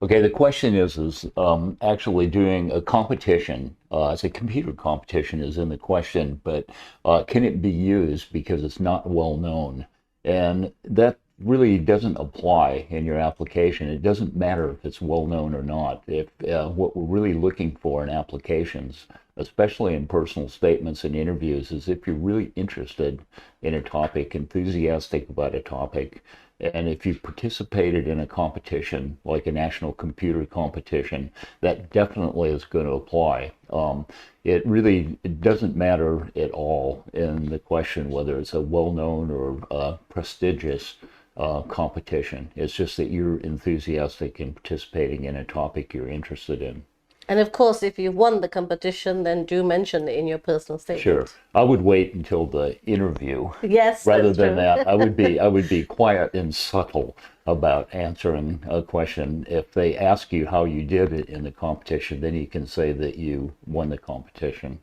Okay, the question is actually doing a competition, as a computer competition is in the question, but can it be used because it's not well known? And that really doesn't apply in your application. It doesn't matter if it's well known or not. If what we're really looking for in applications, especially in personal statements and interviews, is if you're really interested in a topic, enthusiastic about a topic, and if you've participated in a competition, like a national computer competition, that definitely is going to apply. It doesn't matter at all in the question whether it's a well-known or prestigious competition. It's just that you're enthusiastic in participating in a topic you're interested in. And of course, if you won the competition, then do mention it in your personal statement. Sure. I would wait until the interview. Yes, Rather that's than true. that, I would be quiet and subtle about answering a question. If they ask you how you did it in the competition, then you can say that you won the competition.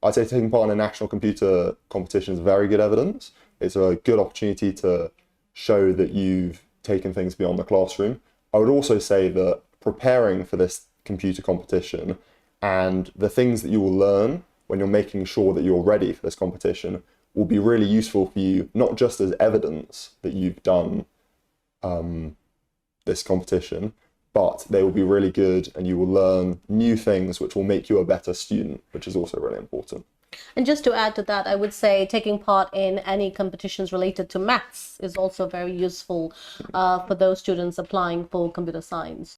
I'd say taking part in a national computer competition is very good evidence. It's a good opportunity to show that you've taken things beyond the classroom. I would also say that preparing for this computer competition and the things that you will learn when you're making sure that you're ready for this competition will be really useful for you, not just as evidence that you've done this competition, but they will be really good and you will learn new things which will make you a better student, which is also really important. And just to add to that, I would say taking part in any competitions related to maths is also very useful for those students applying for computer science.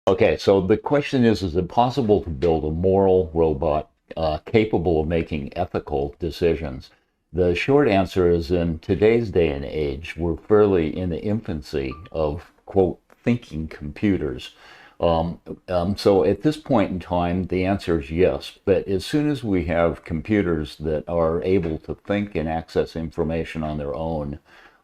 Okay, so the question is it possible to build a moral robot capable of making ethical decisions? The short answer is in today's day and age, we're fairly in the infancy of, quote, thinking computers. So at this point in time, the answer is yes. But as soon as we have computers that are able to think and access information on their own,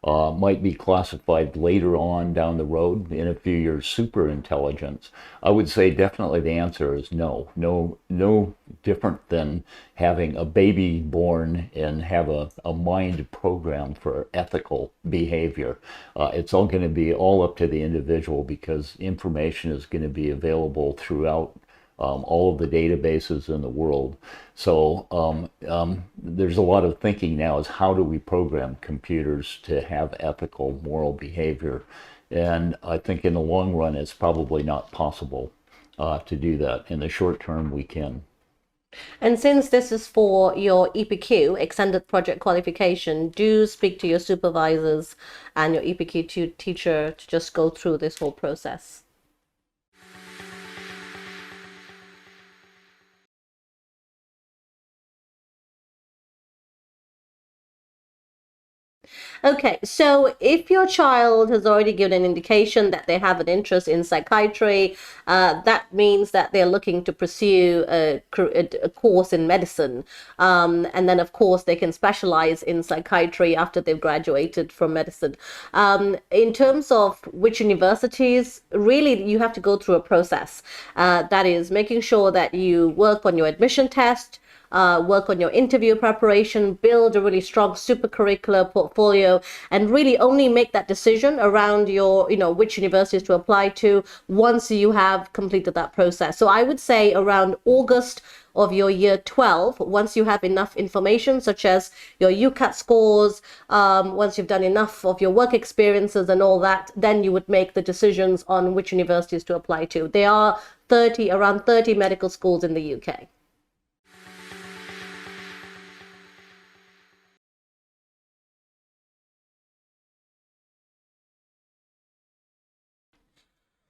might be classified later on down the road in a few years super intelligence, I would say definitely the answer is no. No different than having a baby born and have a mind programmed for ethical behavior. It's all going to be all up to the individual because information is going to be available throughout all of the databases in the world. So there's a lot of thinking now is how do we program computers to have ethical, moral behavior? And I think in the long run, it's probably not possible to do that. In the short term, we can. And since this is for your EPQ, Extended Project Qualification, do speak to your supervisors and your EPQ teacher to just go through this whole process. Okay, so if your child has already given an indication that they have an interest in psychiatry, that means that they're looking to pursue a course in medicine. And then, of course, they can specialize in psychiatry after they've graduated from medicine. In terms of which universities, really, you have to go through a process. That is making sure that you work on your admission test, work on your interview preparation, build a really strong supercurricular portfolio, and really only make that decision around your, which universities to apply to once you have completed that process. So I would say around August of your year 12, once you have enough information, such as your UCAT scores, once you've done enough of your work experiences and all that, then you would make the decisions on which universities to apply to. There are around 30 medical schools in the UK.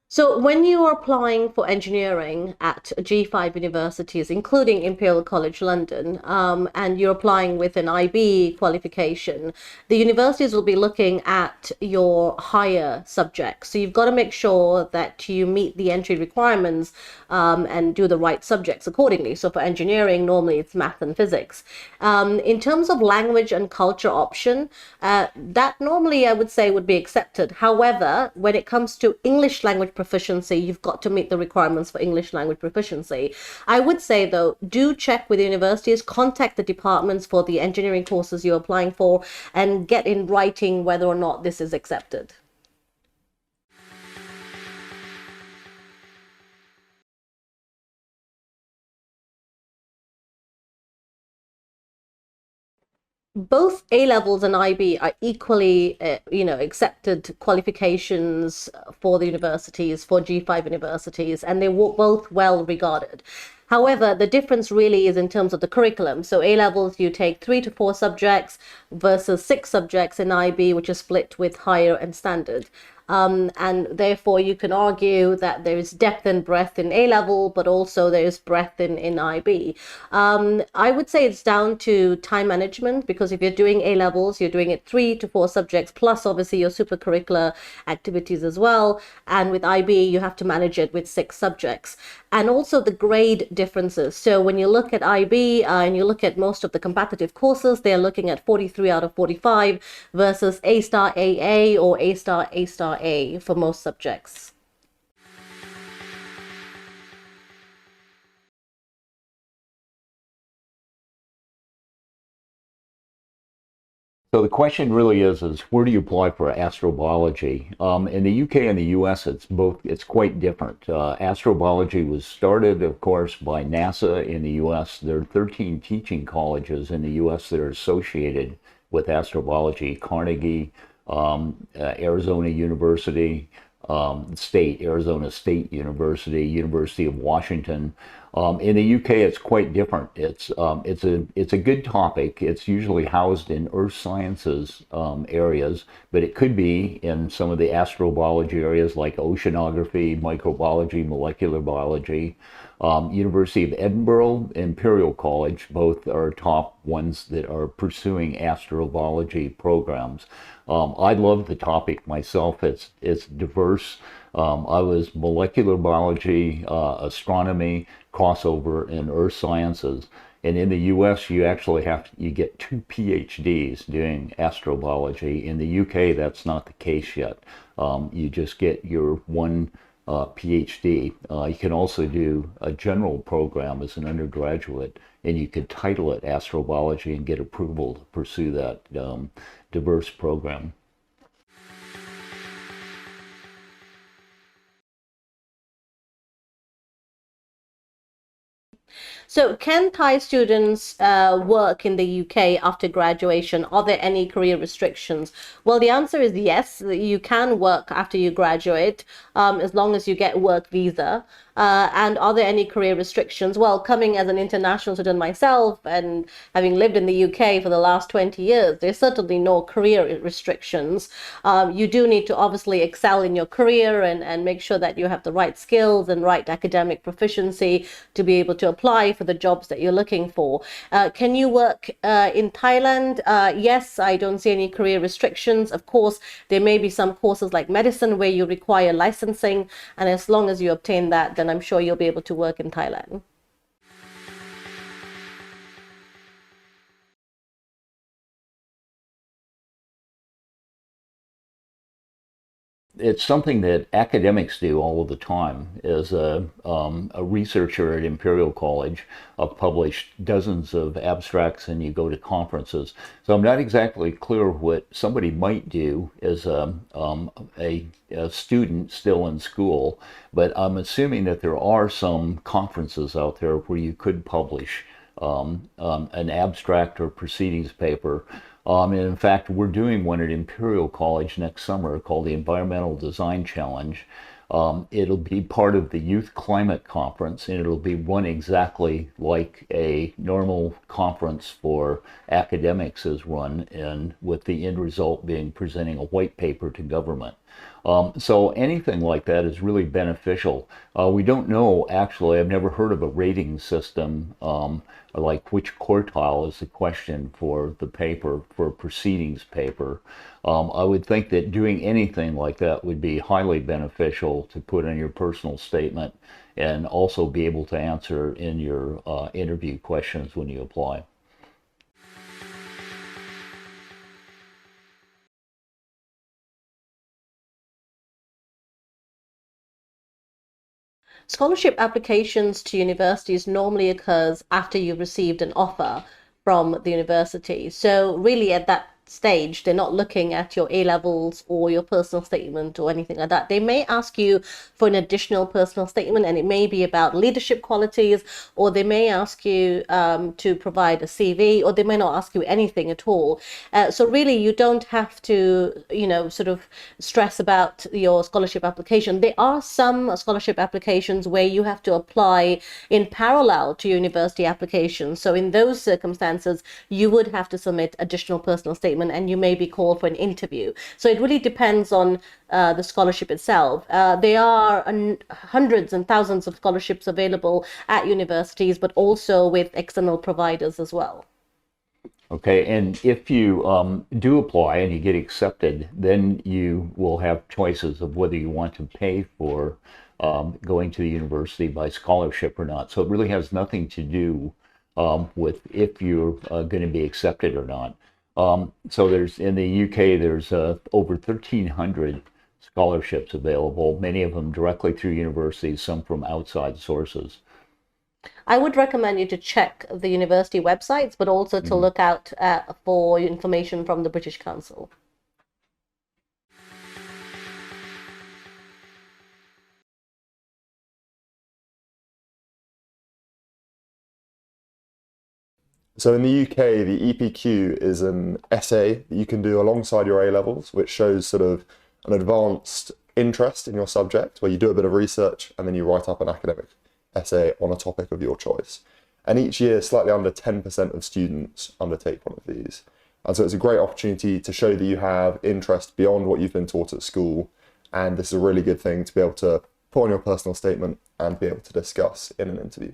So when you are applying for engineering at G5 universities, including Imperial College London, and you're applying with an IB qualification, the universities will be looking at your higher subjects. So you've got to make sure that you meet the entry requirements and do the right subjects accordingly. So for engineering, normally it's math and physics. In terms of language and culture option, that normally I would say would be accepted. However, when it comes to English language proficiency, you've got to meet the requirements for English language proficiency. I would say, though, do check with universities, contact the departments for the engineering courses you're applying for, and get in writing whether or not this is accepted. Both A levels and IB are equally, accepted qualifications for the universities, for G5 universities, and they're both well regarded. However, the difference really is in terms of the curriculum. So A levels, you take 3 to 4 subjects versus 6 subjects in IB, which is split with higher and standard. And therefore you can argue that there is depth and breadth in A level, but also there is breadth in IB. I would say it's down to time management, because if you're doing A levels, you're doing it 3 to 4 subjects, plus obviously your supercurricular activities as well. And with IB, you have to manage it with 6 subjects. And also the grade differences. So when you look at IB and you look at most of the competitive courses, they're looking at 43 out of 45 versus A star AA or A star A for most subjects. So the question really is where do you apply for astrobiology? In the UK and the US, it's quite different. Astrobiology was started, of course, by NASA in the US. There are 13 teaching colleges in the US that are associated with astrobiology: Carnegie, Arizona University, Arizona State University, University of Washington. In the UK, it's quite different. It's a good topic. It's usually housed in earth sciences areas, but it could be in some of the astrobiology areas like oceanography, microbiology, molecular biology. University of Edinburgh, Imperial College, both are top ones that are pursuing astrobiology programs. I love the topic myself. It's diverse. I was molecular biology, astronomy, crossover in earth sciences. And in the US, you get 2 PhDs doing astrobiology. In the UK, that's not the case yet. You just get your one PhD. You can also do a general program as an undergraduate, and you could title it astrobiology and get approval to pursue that diverse program. So can Thai students work in the UK after graduation? Are there any career restrictions? Well, the answer is yes. You can work after you graduate as long as you get work visa. And are there any career restrictions? Well, coming as an international student myself and having lived in the UK for the last 20 years, there's certainly no career restrictions. You do need to obviously excel in your career and make sure that you have the right skills and right academic proficiency to be able to apply for the jobs that you're looking for. Can you work in Thailand? Yes, I don't see any career restrictions. Of course, there may be some courses like medicine where you require licensing, and as long as you obtain that, then I'm sure you'll be able to work in Thailand. It's something that academics do all of the time. As a researcher at Imperial College, I've published dozens of abstracts, and you go to conferences. So I'm not exactly clear what somebody might do as a student still in school, but I'm assuming that there are some conferences out there where you could publish an abstract or proceedings paper. And in fact, we're doing one at Imperial College next summer called the Environmental Design Challenge. It'll be part of the Youth Climate Conference, and it'll be run exactly like a normal conference for academics is run, and with the end result being presenting a white paper to government. So anything like that is really beneficial. We don't know, actually, I've never heard of a rating system like which quartile is the question for the paper, for a proceedings paper. I would think that doing anything like that would be highly beneficial to put in your personal statement and also be able to answer in your interview questions when you apply. Scholarship applications to universities normally occurs after you've received an offer from the university. So really at that stage, they're not looking at your A levels or your personal statement or anything like that. They may ask you for an additional personal statement, and it may be about leadership qualities, or they may ask you to provide a CV, or they may not ask you anything at all. So really, you don't have to, sort of stress about your scholarship application. There are some scholarship applications where you have to apply in parallel to university applications. So in those circumstances, you would have to submit additional personal statement, and you may be called for an interview. So it really depends on the scholarship itself. There are hundreds and thousands of scholarships available at universities, but also with external providers as well. Okay, and if you do apply and you get accepted, then you will have choices of whether you want to pay for going to the university by scholarship or not. So it really has nothing to do with if you're going to be accepted or not. So there's in the UK, there's over 1,300 scholarships available, many of them directly through universities, some from outside sources. I would recommend you to check the university websites, but also to look out for information from the British Council. So in the UK, the EPQ is an essay that you can do alongside your A levels, which shows sort of an advanced interest in your subject, where you do a bit of research and then you write up an academic essay on a topic of your choice. And each year, slightly under 10% of students undertake one of these. And so it's a great opportunity to show that you have interest beyond what you've been taught at school. And this is a really good thing to be able to put on your personal statement and be able to discuss in an interview.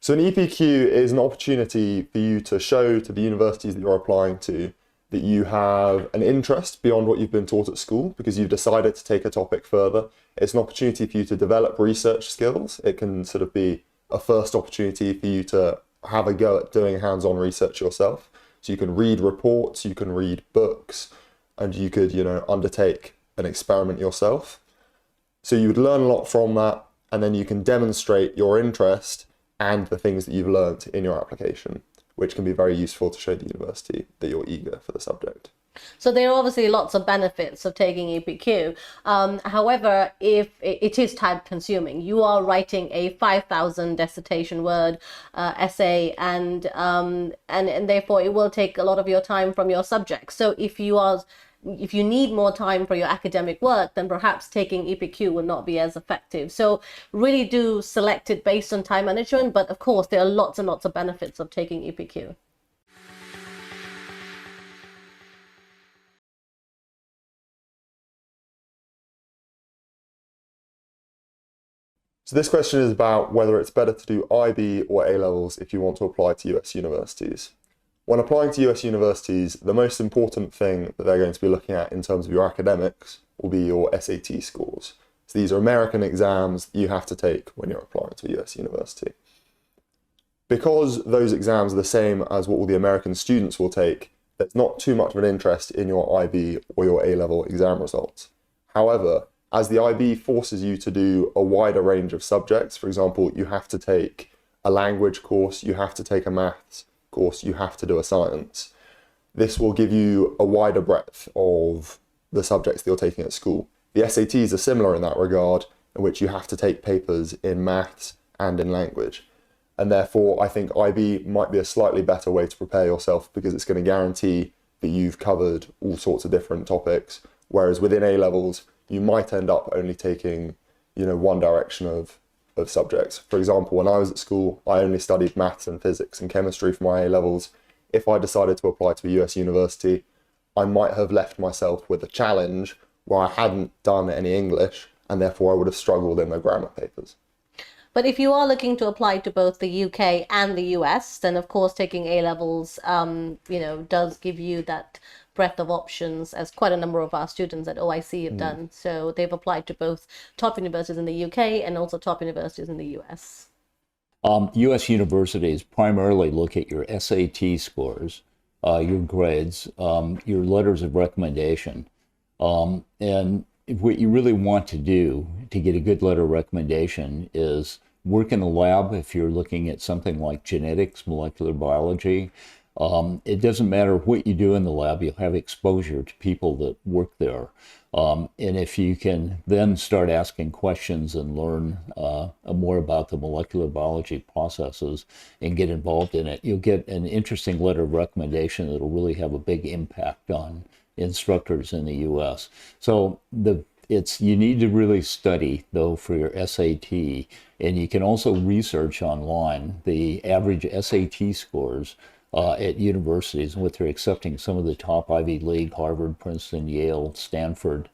So an EPQ is an opportunity for you to show to the universities that you're applying to that you have an interest beyond what you've been taught at school because you've decided to take a topic further. It's an opportunity for you to develop research skills. It can sort of be a first opportunity for you to have a go at doing hands-on research yourself. So you can read reports, you can read books, and you could, undertake an experiment yourself. So you would learn a lot from that, and then you can demonstrate your interest and the things that you've learned in your application, which can be very useful to show the university that you're eager for the subject. So there are obviously lots of benefits of taking EPQ. However, if it is time consuming, you are writing a 5,000 dissertation word essay, and therefore it will take a lot of your time from your subject. So if you need more time for your academic work, then perhaps taking EPQ will not be as effective. So really do select it based on time management, but of course there are lots and lots of benefits of taking EPQ. So this question is about whether it's better to do IB or A levels if you want to apply to US universities. When applying to US universities, the most important thing that they're going to be looking at in terms of your academics will be your SAT scores. So these are American exams that you have to take when you're applying to a US university. Because those exams are the same as what all the American students will take, there's not too much of an interest in your IB or your A-level exam results. However, as the IB forces you to do a wider range of subjects, for example, you have to take a language course, you have to take a maths course, you have to do a science. This will give you a wider breadth of the subjects that you're taking at school. The SATs are similar in that regard, in which you have to take papers in maths and in language. And therefore, I think IB might be a slightly better way to prepare yourself because it's going to guarantee that you've covered all sorts of different topics. Whereas within A levels, you might end up only taking, one direction of subjects. For example, when I was at school, I only studied maths and physics and chemistry for my A levels. If I decided to apply to a US university, I might have left myself with a challenge where I hadn't done any English, and therefore I would have struggled in the grammar papers. But if you are looking to apply to both the UK and the US, then of course taking A levels, does give you that breadth of options, as quite a number of our students at OIC have done. So they've applied to both top universities in the UK and also top universities in the US. US universities primarily look at your SAT scores, your grades, your letters of recommendation. And what you really want to do to get a good letter of recommendation is work in the lab if you're looking at something like genetics, molecular biology. It doesn't matter what you do in the lab, you'll have exposure to people that work there. And if you can then start asking questions and learn more about the molecular biology processes and get involved in it, you'll get an interesting letter of recommendation that'll really have a big impact on instructors in the US. So you need to really study though for your SAT, and you can also research online the average SAT scores at universities, and what they're accepting some of the top Ivy League, Harvard, Princeton, Yale, Stanford,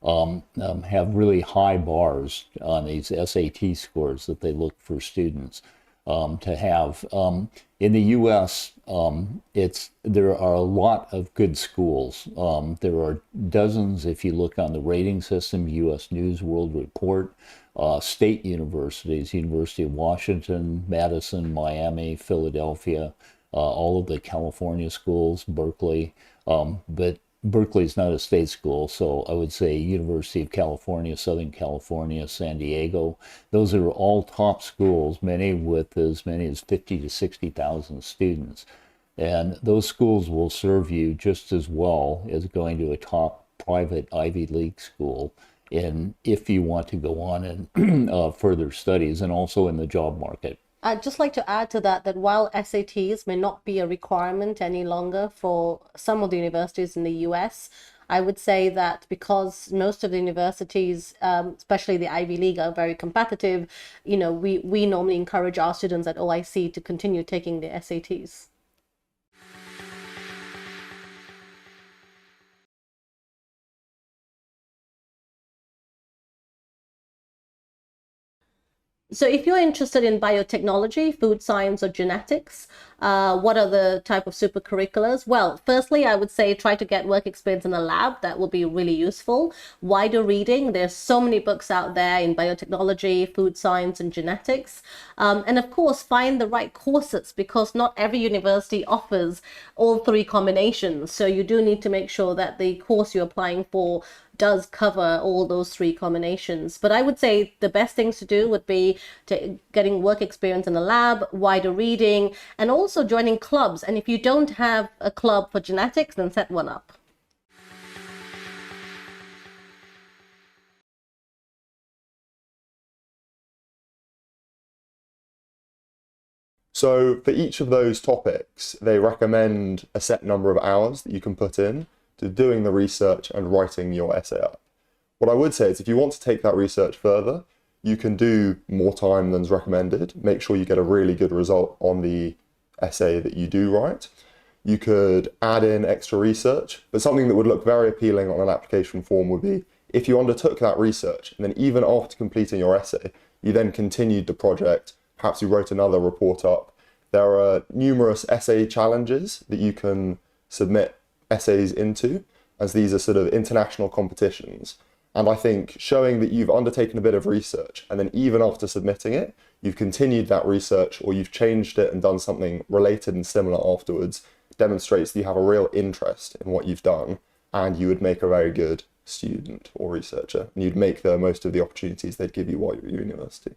have really high bars on these SAT scores that they look for students to have. In the U.S., there are a lot of good schools. There are dozens if you look on the rating system, U.S. News World Report, state universities, University of Washington, Madison, Miami, Philadelphia, all of the California schools, Berkeley, but Berkeley is not a state school, so I would say University of California, Southern California, San Diego. Those are all top schools, many with as many as 50 to 60,000 students. And those schools will serve you just as well as going to a top private Ivy League school, and if you want to go on and further studies, and also in the job market. I'd just like to add to that that while SATs may not be a requirement any longer for some of the universities in the US, I would say that because most of the universities, especially the Ivy League, are very competitive, we normally encourage our students at OIC to continue taking the SATs. So if you're interested in biotechnology, food science, or genetics, what are the type of supercurriculars? Well, firstly, I would say try to get work experience in a lab. That will be really useful. Wider reading. There's so many books out there in biotechnology, food science, and genetics. And of course, find the right courses, because not every university offers all three combinations. So you do need to make sure that the course you're applying for does cover all those three combinations. But I would say the best things to do would be getting work experience in the lab, wider reading, and also joining clubs. And if you don't have a club for genetics, then set one up. So for each of those topics, they recommend a set number of hours that you can put in to doing the research and writing your essay up. What I would say is if you want to take that research further, you can do more time than's recommended. Make sure you get a really good result on the essay that you do write. You could add in extra research, but something that would look very appealing on an application form would be if you undertook that research and then even after completing your essay, you then continued the project, perhaps you wrote another report up. There are numerous essay challenges that you can submit essays into, as these are sort of international competitions. And I think showing that you've undertaken a bit of research and then even after submitting it, you've continued that research or you've changed it and done something related and similar afterwards demonstrates that you have a real interest in what you've done, and you would make a very good student or researcher, and you'd make the most of the opportunities they'd give you while you're at university.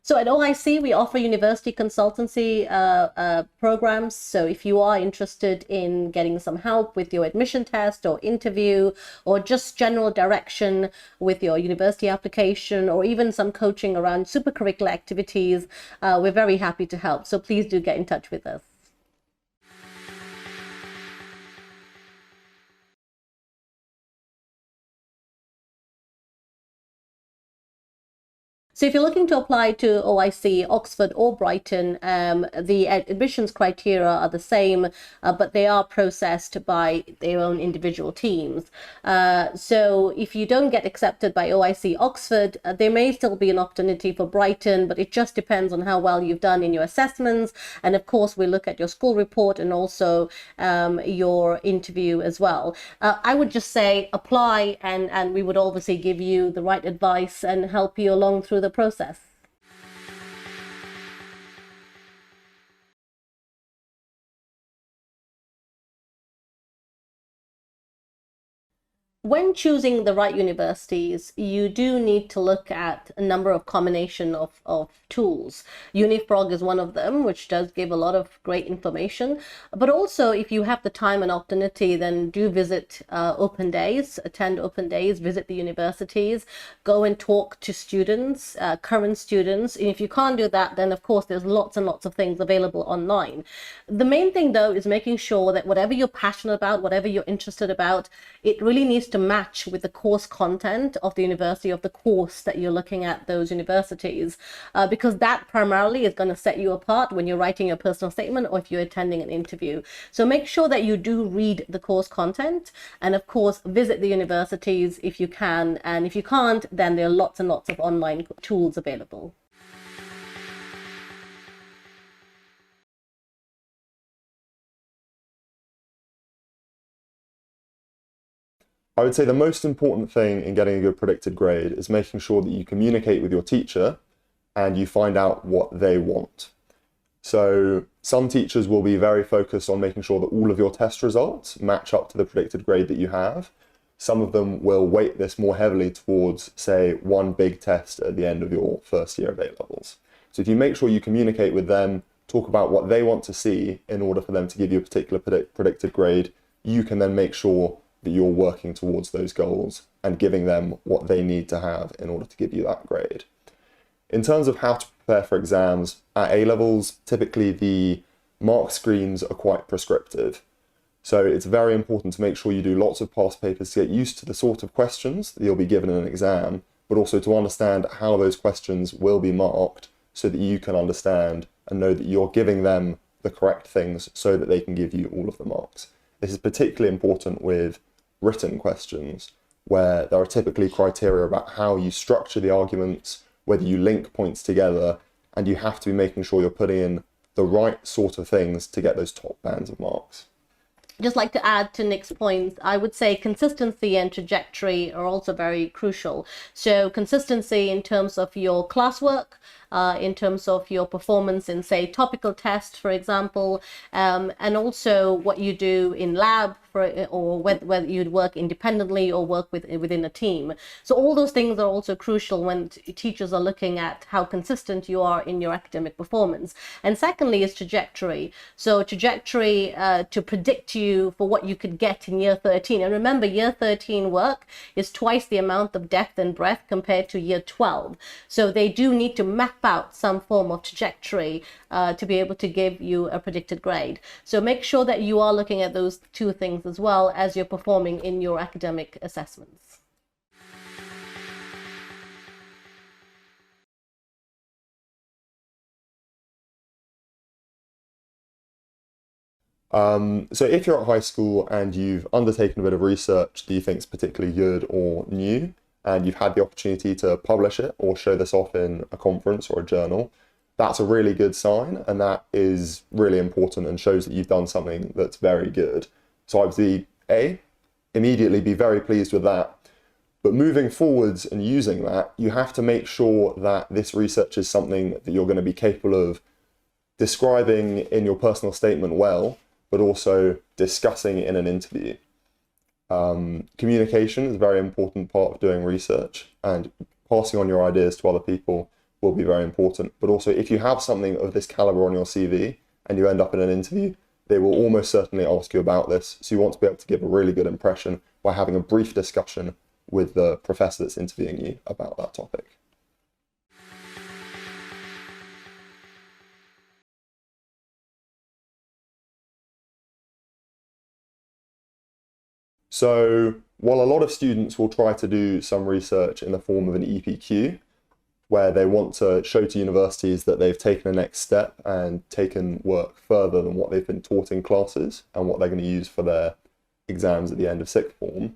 So at OIC, we offer university consultancy programs. So if you are interested in getting some help with your admission test or interview, or just general direction with your university application, or even some coaching around supercurricular activities, we're very happy to help. So please do get in touch with us. So if you're looking to apply to OIC, Oxford or Brighton, the admissions criteria are the same, but they are processed by their own individual teams. So if you don't get accepted by OIC Oxford, there may still be an opportunity for Brighton, but it just depends on how well you've done in your assessments. And of course, we look at your school report and also your interview as well. I would just say apply, and we would obviously give you the right advice and help you along through the process. When choosing the right universities, you do need to look at a number of combination of tools. UNIFROG is one of them, which does give a lot of great information. But also, if you have the time and opportunity, then do visit open days, attend open days, visit the universities, go and talk to students, current students. And if you can't do that, then of course there's lots and lots of things available online. The main thing though is making sure that whatever you're passionate about, whatever you're interested about, it really needs to match with the course content of the university, of the course that you're looking at those universities, because that primarily is going to set you apart when you're writing your personal statement or if you're attending an interview. So make sure that you do read the course content, and of course visit the universities if you can, and if you can't, then there are lots and lots of online tools available. I would say the most important thing in getting a good predicted grade is making sure that you communicate with your teacher and you find out what they want. So some teachers will be very focused on making sure that all of your test results match up to the predicted grade that you have. Some of them will weight this more heavily towards, say, one big test at the end of your first year of A-levels. So if you make sure you communicate with them, talk about what they want to see in order for them to give you a particular predicted grade, you can then make sure that you're working towards those goals and giving them what they need to have in order to give you that grade. In terms of how to prepare for exams, at A-levels, typically the mark screens are quite prescriptive. So it's very important to make sure you do lots of past papers to get used to the sort of questions that you'll be given in an exam, but also to understand how those questions will be marked so that you can understand and know that you're giving them the correct things so that they can give you all of the marks. This is particularly important with written questions, where there are typically criteria about how you structure the arguments, whether you link points together, and you have to be making sure you're putting in the right sort of things to get those top bands of marks. Just like to add to Nick's point, I would say consistency and trajectory are also very crucial. So consistency in terms of your classwork, in terms of your performance in, say, topical tests, for example, and also what you do in lab, or whether you'd work independently or work within a team. So all those things are also crucial when teachers are looking at how consistent you are in your academic performance. And secondly is trajectory. So trajectory to predict you for what you could get in year 13. And remember, year 13 work is twice the amount of depth and breadth compared to year 12. So they do need to map out some form of trajectory to be able to give you a predicted grade. So make sure that you are looking at those two things as well as you're performing in your academic assessments. So if you're at high school and you've undertaken a bit of research that you think is particularly good or new, and you've had the opportunity to publish it or show this off in a conference or a journal, that's a really good sign, and that is really important and shows that you've done something that's very good. So obviously, immediately be very pleased with that. But moving forwards and using that, you have to make sure that this research is something that you're going to be capable of describing in your personal statement well, but also discussing in an interview. Communication is a very important part of doing research, and passing on your ideas to other people will be very important. But also, if you have something of this caliber on your CV and you end up in an interview, they will almost certainly ask you about this. So you want to be able to give a really good impression by having a brief discussion with the professor that's interviewing you about that topic. So while a lot of students will try to do some research in the form of an EPQ, where they want to show to universities that they've taken a next step and taken work further than what they've been taught in classes and what they're going to use for their exams at the end of sixth form.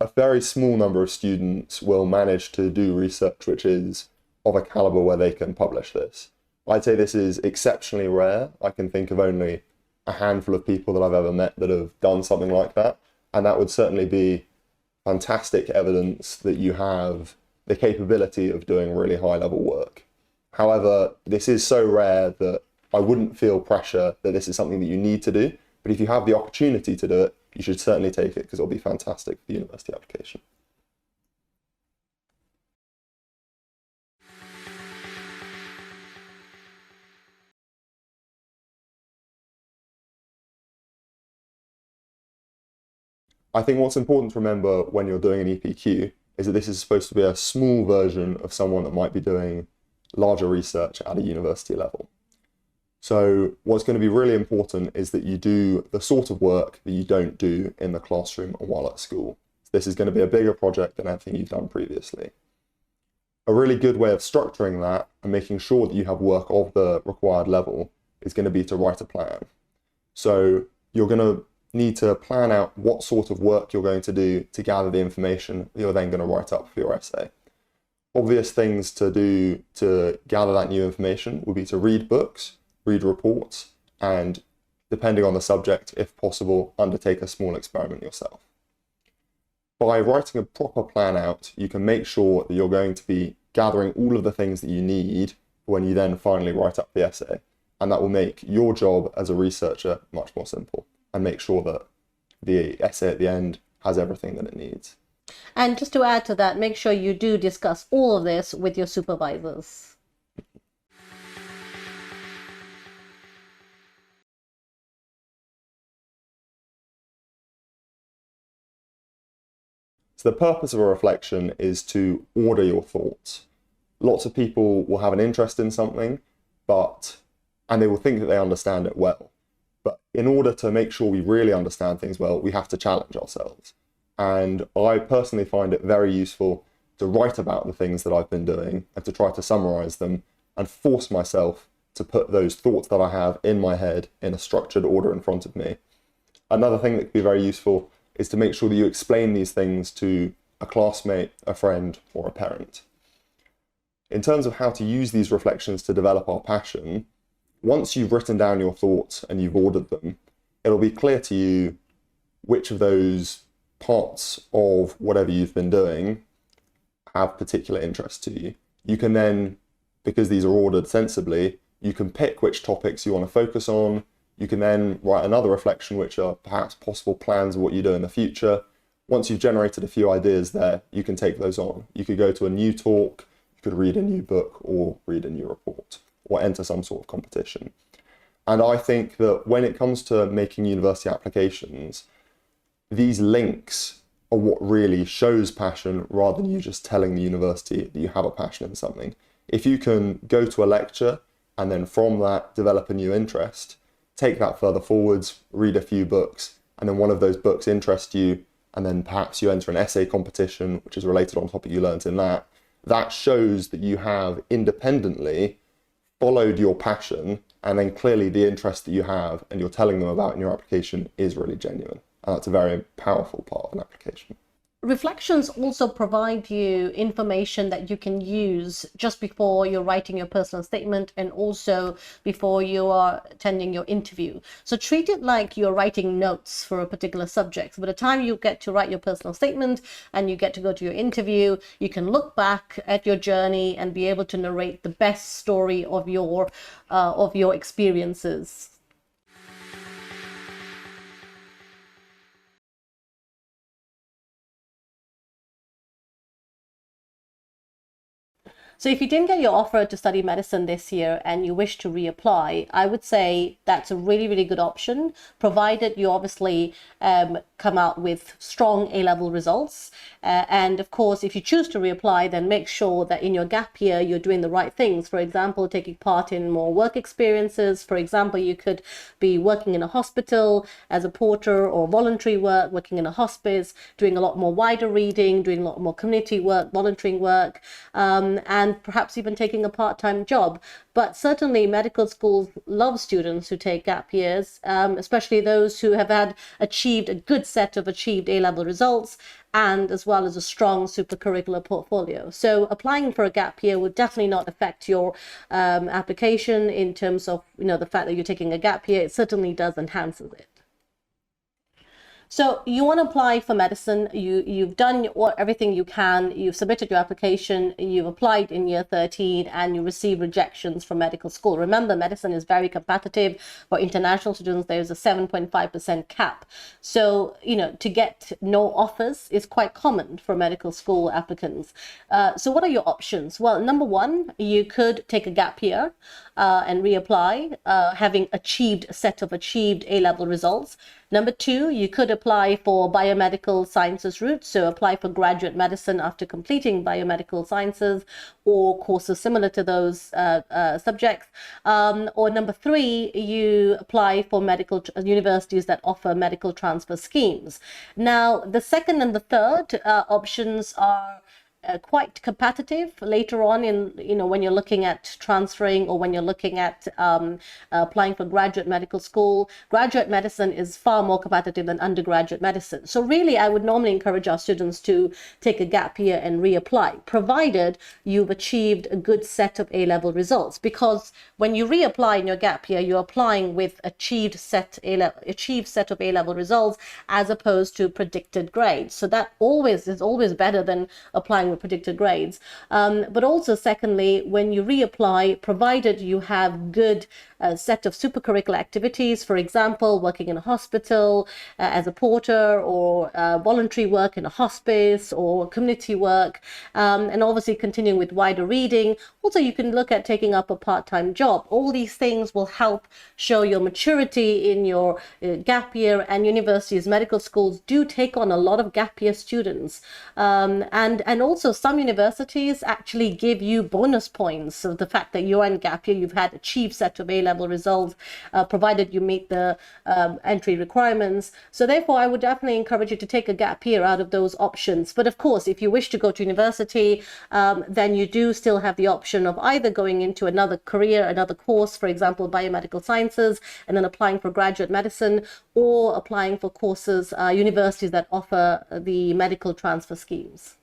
A very small number of students will manage to do research which is of a caliber where they can publish this. I'd say this is exceptionally rare. I can think of only a handful of people that I've ever met that have done something like that, and that would certainly be fantastic evidence that you have the capability of doing really high level work. However, this is so rare that I wouldn't feel pressure that this is something that you need to do, but if you have the opportunity to do it, you should certainly take it because it'll be fantastic for the university application. I think what's important to remember when you're doing an EPQ is that this is supposed to be a small version of someone that might be doing larger research at a university level. So what's going to be really important is that you do the sort of work that you don't do in the classroom or while at school. This is going to be a bigger project than anything you've done previously. A really good way of structuring that and making sure that you have work of the required level is going to be to write a plan. So you're going to need to plan out what sort of work you're going to do to gather the information you're then going to write up for your essay. Obvious things to do to gather that new information would be to read books, read reports, and depending on the subject, if possible, undertake a small experiment yourself. By writing a proper plan out, you can make sure that you're going to be gathering all of the things that you need when you then finally write up the essay. And that will make your job as a researcher much more simple and make sure that the essay at the end has everything that it needs. And just to add to that, make sure you do discuss all of this with your supervisors. So the purpose of a reflection is to order your thoughts. Lots of people will have an interest in something, and they will think that they understand it well. But in order to make sure we really understand things well, we have to challenge ourselves. And I personally find it very useful to write about the things that I've been doing and to try to summarize them and force myself to put those thoughts that I have in my head in a structured order in front of me. Another thing that could be very useful is to make sure that you explain these things to a classmate, a friend, or a parent. In terms of how to use these reflections to develop our passion, once you've written down your thoughts and you've ordered them, it'll be clear to you which of those parts of whatever you've been doing have particular interest to you. You can then, because these are ordered sensibly, you can pick which topics you want to focus on. You can then write another reflection, which are perhaps possible plans of what you do in the future. Once you've generated a few ideas there, you can take those on. You could go to a new talk, you could read a new book or read a new report or enter some sort of competition. And I think that when it comes to making university applications, these links are what really shows passion rather than you just telling the university that you have a passion in something. If you can go to a lecture and then from that develop a new interest, take that further forwards, read a few books, and then one of those books interests you, and then perhaps you enter an essay competition, which is related on topic you learnt in that, that shows that you have independently followed your passion, and then clearly the interest that you have and you're telling them about in your application is really genuine. And that's a very powerful part of an application. Reflections also provide you information that you can use just before you're writing your personal statement and also before you are attending your interview. So treat it like you're writing notes for a particular subject. So by the time you get to write your personal statement and you get to go to your interview, you can look back at your journey and be able to narrate the best story of your experiences. So if you didn't get your offer to study medicine this year and you wish to reapply, I would say that's a really, really good option, provided you obviously come out with strong A-level results. And of course, if you choose to reapply, then make sure that in your gap year, you're doing the right things. For example, taking part in more work experiences. For example, you could be working in a hospital as a porter or voluntary work, working in a hospice, doing a lot more wider reading, doing a lot more community work, volunteering work, and perhaps even taking a part-time job. But certainly medical schools love students who take gap years, especially those who have achieved a good set of achieved A-level results, and as well as a strong supercurricular portfolio. So applying for a gap year would definitely not affect your application in terms of, the fact that you're taking a gap year. It certainly does enhances it. So you want to apply for medicine, you've done everything you can, you've submitted your application, you've applied in year 13 and you receive rejections from medical school. Remember, medicine is very competitive. For international students, there's a 7.5% cap. So, to get no offers is quite common for medical school applicants. So what are your options? Well, number one, you could take a gap year and reapply, having achieved a set of achieved A-level results. Number two, you could apply for biomedical sciences route, so apply for graduate medicine after completing biomedical sciences or courses similar to those subjects. Or number three, you apply for medical universities that offer medical transfer schemes. Now, the second and the third options are quite competitive later on in, when you're looking at transferring or when you're looking at applying for graduate medical school. Graduate medicine is far more competitive than undergraduate medicine. So really, I would normally encourage our students to take a gap year and reapply, provided you've achieved a good set of A-level results. Because when you reapply in your gap year, you're applying with achieved set of A-level results as opposed to predicted grades. So that is always better than applying with predicted grades. But also, secondly, when you reapply, provided you have good set of supercurricular activities, for example, working in a hospital as a porter, or voluntary work in a hospice, or community work, and obviously continuing with wider reading. Also, you can look at taking up a part-time job. All these things will help show your maturity in your gap year, and universities, medical schools do take on a lot of gap year students. And also some universities actually give you bonus points. So the fact that you're in gap year, you've had achieved set of A-level results, provided you meet the entry requirements. So therefore, I would definitely encourage you to take a gap year out of those options. But of course, if you wish to go to university, then you do still have the option of either going into another career, another course, for example, biomedical sciences, and then applying for graduate medicine, or applying for courses, universities that offer the medical transfer schemes.